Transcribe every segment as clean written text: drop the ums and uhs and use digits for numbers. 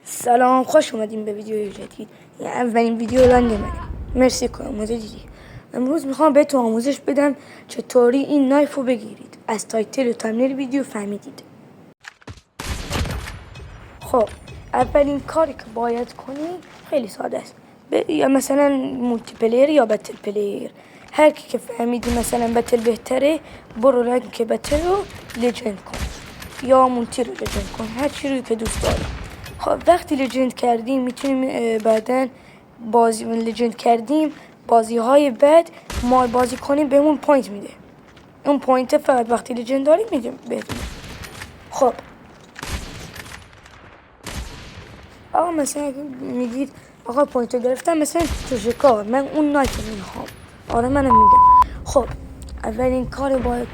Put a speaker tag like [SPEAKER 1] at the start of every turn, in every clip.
[SPEAKER 1] سلام، خوش اومدیم به ویدیوی جدید. این اولین ویدیو لنگ منه. مرسی که آموزه دیدی. امروز میخوام بهتون آموزش بدم چطوری این نایف رو بگیرید. از تایتل و تامنیل ویدیو فهمیدید. خب اولین کاری که باید کنی خیلی ساده است. یا مثلا مولتی پلیر یا بتل پلیر. هر کی که فهمیدی مثلا بتل بهتره، برو رنگ بتل رو لجند کن یا مولتی رو لجند کن، هر چی رو که دوست داری. خب وقتی لجند کردیم میتونیم بعدن بازی لجند کردیم بازی های بعد ما بازی کنیم بهمون پوینت میده. اون پوینت فقط وقتی لجند داریم میده بهتون. خب آقا مثلا میگید آقا پوینت گرفتم مثلا توشکار، من اون نایف رو میخوام. آره منم میگم. خب اولین کار باید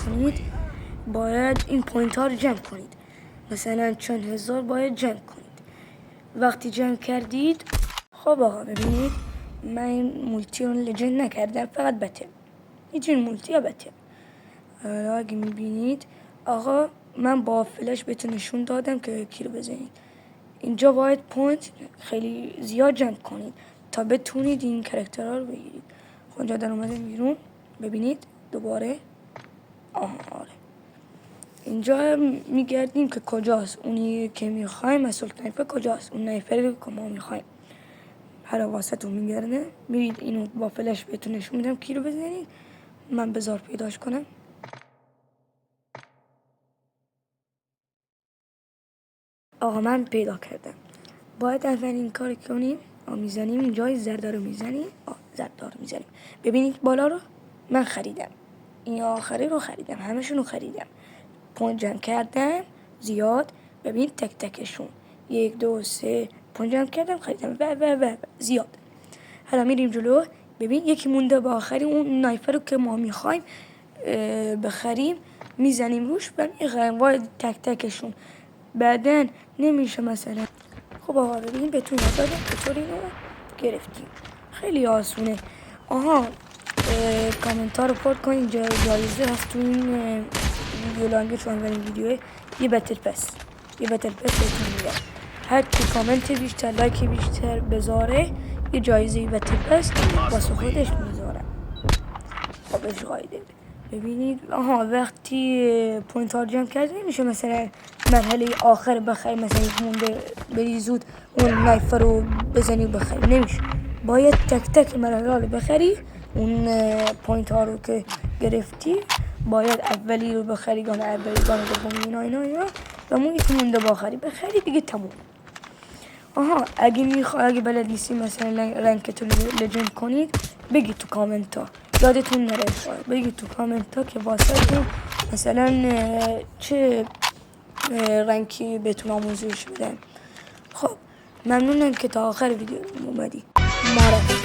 [SPEAKER 1] کنید، باید این پوینت ها رو جمع کنید. مثلا چند هزار باید جمع کنید. وقتی جمع کردید، خب آقا ببینید من این مولتی رو لجند نکردم، فقط بتل. میتونید مولتی یا بتل. اگه میبینید آقا من با فلش بهتون نشون دادم که کی رو بزنید. اینجا باید پوینت خیلی زیاد جمع کنید تا بتونید این کرکترها رو بگیرید. خب اینجا در اومده بیرون، ببینید دوباره. آره اینجا میگردیم که کجاست اونی که میخوایم. مثلا نایفه کجاست، اون نایفه رو که ما میخوایم. هر واسطون میگرده، میرید اینو با فلش بهتون نشون میدم کی رو بزنید. من بذار پیداش کنم. آقا من پیدا کردم. باید اولین کار کنیم میزنیم اینجای زرد رو میزنیم. زرد رو میزنیم. ببینید بالا رو من خریدم، این آخری رو خریدم، همشون رو خریدم. پوینت جمع کردم زیاد. ببین تک تکشون 1 2 3 پوینت جمع کردم، خریدم و زیاد. حالا میریم جلو. ببین یکی مونده با آخری، اون نایفر رو که ما میخوایم بخریم میزنیم روش و میخریم باید تک تکشون. بعدن نمیشه مثلا. خب آقا ببین بهتون یاد دادم چطور اینو گرفتیم. خیلی آسونه. آها کامنت ها رو پر کنین. جایزه هست تو این ویدیو لانگه، چون اولین ویدیوه یه بتل پس بهتون میدم. هر کی کامنت بیشتر لایک بیشتر بذاره یه جایزه بتل پس واسه خودش میذارم. خبش قایده. ببینید آها وقتی پوینت ها جمع کرده میشه مثلا مرحله آخر بخری. مثلا یک مونده بری زود اون نایف رو بزنی و بخری، نمیشه. باید تک تک مرحله رو بخری. اون پوینت ها رو که گرفتی باید اولی رو بخری، گانه اولی، گانه دومی، اینا و اون یک مونده باخری بخری دیگه تموم. آها اگه بلد نیستی مثلا رنکتون لجند کنید بگید تو کامنت ها. یادتون نره بگید تو کامنت ها که واسه مثلا چه رنکی بهتون آموزش بدم. خب ممنونم که تا آخر ویدیو اومدی. معرفی.